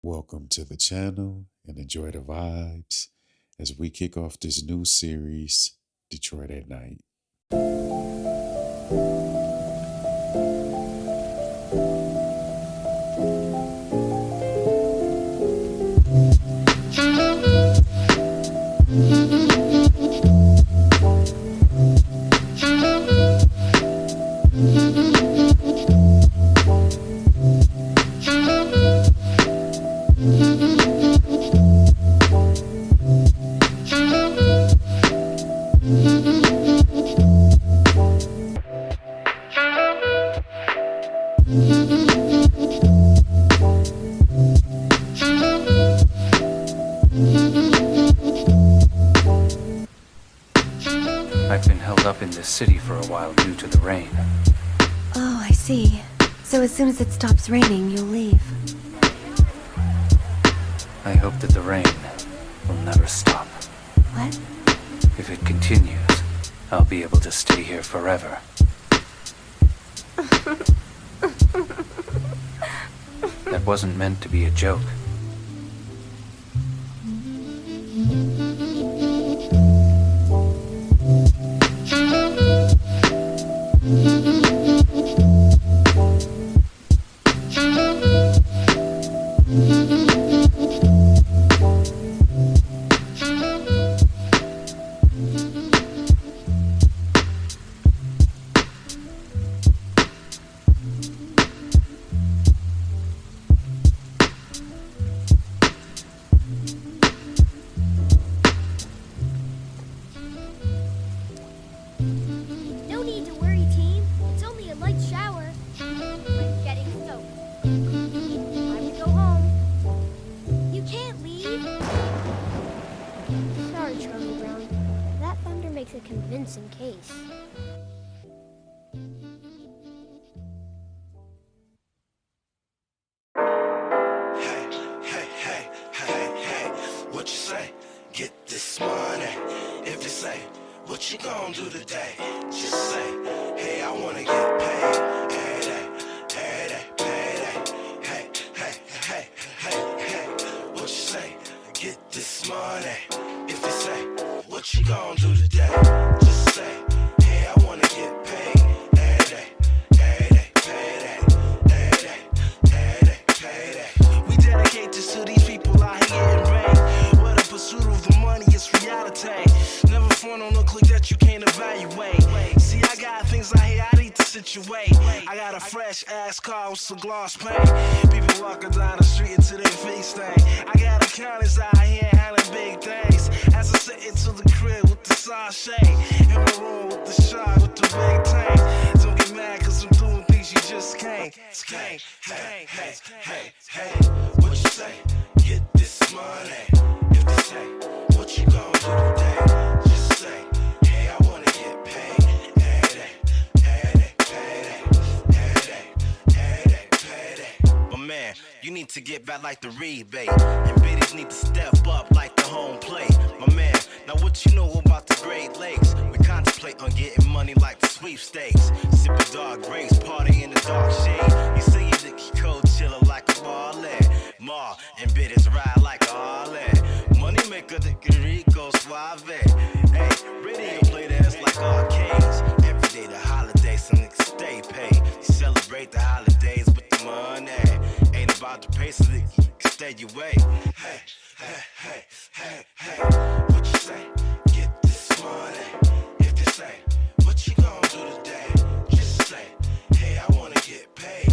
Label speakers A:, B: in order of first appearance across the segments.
A: Welcome to the channel and enjoy the vibes as we kick off this new series, Detroit at Night.
B: I've been held up in this city for a while due to the rain.
C: Oh, I see. So as soon as it stops raining, you'll leave.
B: I hope that the rain will never stop.
C: What?
B: If it continues, I'll be able to stay here forever. That wasn't meant to be a joke.
D: No need to worry, team. It's only a light shower. I'm getting soaked. Time to go home. You can't leave. Sorry, Charlie Brown. That thunder makes a convincing case.
E: Hey, what you say? Get this money. If you say, what you gonna do today? Just say, hey, I wanna get paid. Hey, what you say? Get this money. If you say, what you gonna do today? Just say, hey, I wanna get paid. We dedicate this to these people out here getting rain. Where the pursuit of the money is reality. Never front on a click that you can't evaluate. See, I got things out here I need to situate. I got a fresh ass car with some gloss paint. People walking down the street until they face thing. I got accountants out here handling big things. As I sit into the crib with the sachet. In the room with the shot with the big tank. Don't get mad cause I'm doing things you just can't. Hey, what you say? Get this money. If they say, what you gonna do today? Just say, hey, I wanna get paid. But man, you need to get back like the rebate. And biddies need to step up like the home plate. My man, now what you know about the Great Lakes? We contemplate on getting money like the sweepstakes. Sipping dark grapes, party in the dark shade. You see you Nicky Cole chillin' like a ballet. Ma and biddies ride like a Harley. Money maker, the Rico Suave. Hey, radio play dance like arcades. Every day the holiday, some niggas stay paid. You celebrate the holidays with the money. Ain't about the pay, so you can stay away. Hey, what you say? Get this money. If they say, what you gonna do today? Just say, hey, I wanna get paid.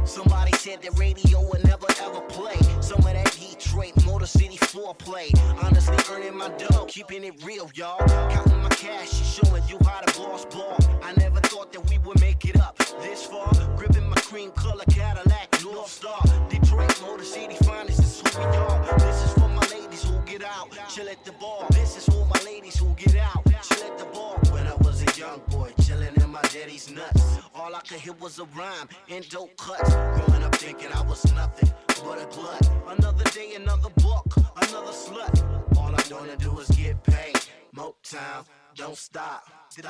F: Somebody said the radio would never ever play some of that Detroit Motor City foreplay. Honestly earning my dough, keeping it real, y'all. Counting my cash, showing you how the boss ball. I never thought that we would make it up this far. Gripping my cream color Cadillac North Star. Detroit Motor City finest, this is who we are. This is for my ladies who get out, chill at the bar. This is for my ladies who get out, chill at the bar. When I was a young boy, chilling in my daddy's nuts. All I could hear was a rhyme and dope cuts. Growing up thinking I was nothing but a glut. Another day, another book, another slut. All I wanna do is get paid. Motown, don't stop.
E: Hey,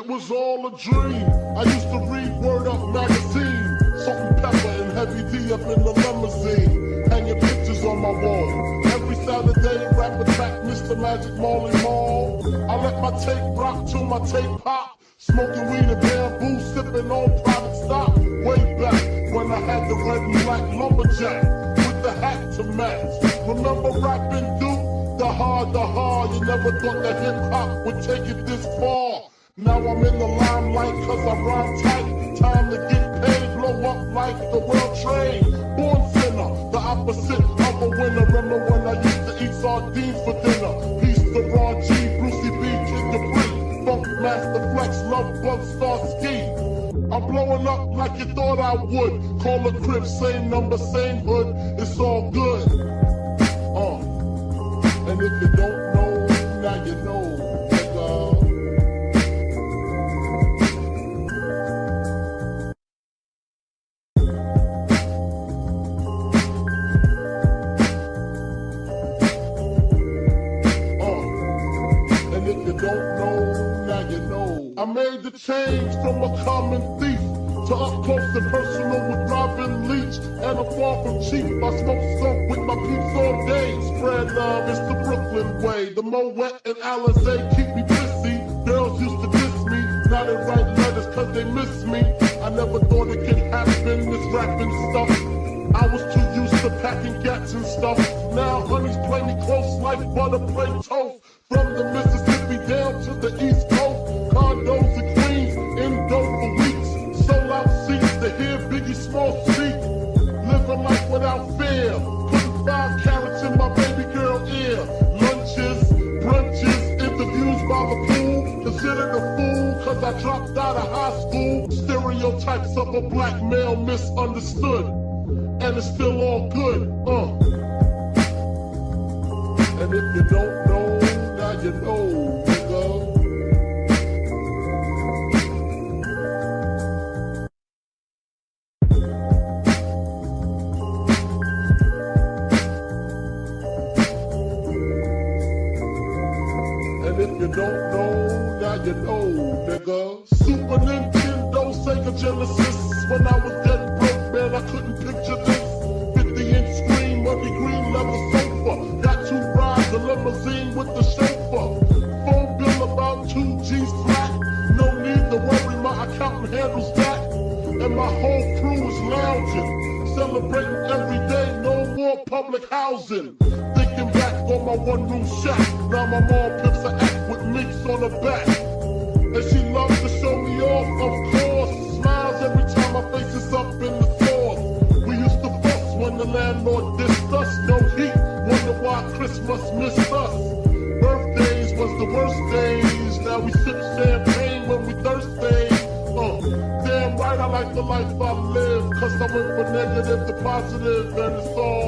G: was all a dream. I used to read Word Up magazine, Salt and Pepper and Heavy D up in the limousine, hanging pictures on my wall. Every Saturday, rap attack Mr. Magic Marley Marl. I let my tape rock till my tape pop, smoking weed and bamboo, sipping on private stock. Way back when I had the red and black lumberjack with the hat to match. Remember rapping Duke? The hard, you never thought that hip-hop would take it this far. Now I'm in the limelight cause I rhyme tight. Time to get paid, blow up like the world trade. Born sinner, the opposite of a winner. Remember when I used to eat sardines for dinner? Peace to Ron G, Brucey B, Kid Capri, Funk Master Flex, Love Bug, Star Ski. I'm blowing up like you thought I would. Call a crib, same number, same hood. It's all good. And if you don't know, now you know, nigga. And if you don't know, now you know. I made the change from a common thief to up close and personal with Robin Leach. And I'm far from cheap. I smoke skunk with my peeps all day. Spread love, it's the Brooklyn way. The Moet and Alizé keep me busy. Girls used to diss me. Now they write letters cause they miss me. I never thought it could happen, this rapping stuff. I was too used to packing gats and stuff. Now honeys play me close like butter play toast. From the Mississippi down to the East Coast. Condos in Queens, indo for weeks. Sold out seats to hear Biggie Small speak. Living life without fear. Putting 5 carats in my baby girl ear. Lunches, brunches, interviews by the pool. Considered a fool cause I dropped out of high school. Stereotypes of a black male misunderstood. And it's still all good, And if you don't know, now you know, nigga. And if you don't know, now you know, nigga. Super Nintendo, Sega Genesis. When I was dead broke, man, I couldn't picture this. 50-inch screen, money green leather sofa. Got 2 rides, a limousine with the chauffeur. Phone bill about 2 G's flat. No need to worry, my accountant handles that. And my whole crew is lounging, celebrating every day, no more public housing. Thinking back on my one-room shack. Now my mom pimps a act with minks on her back. And she loves to show me off, of course. Smiles every time my face is up in the stores. We used to fuss when the landlord dissed us. No heat, wonder why Christmas missed us. Birthdays was the worst days. Now we sip champagne when we thirsty. Damn right I like the life I live. Cause I went from negative to positive and it's all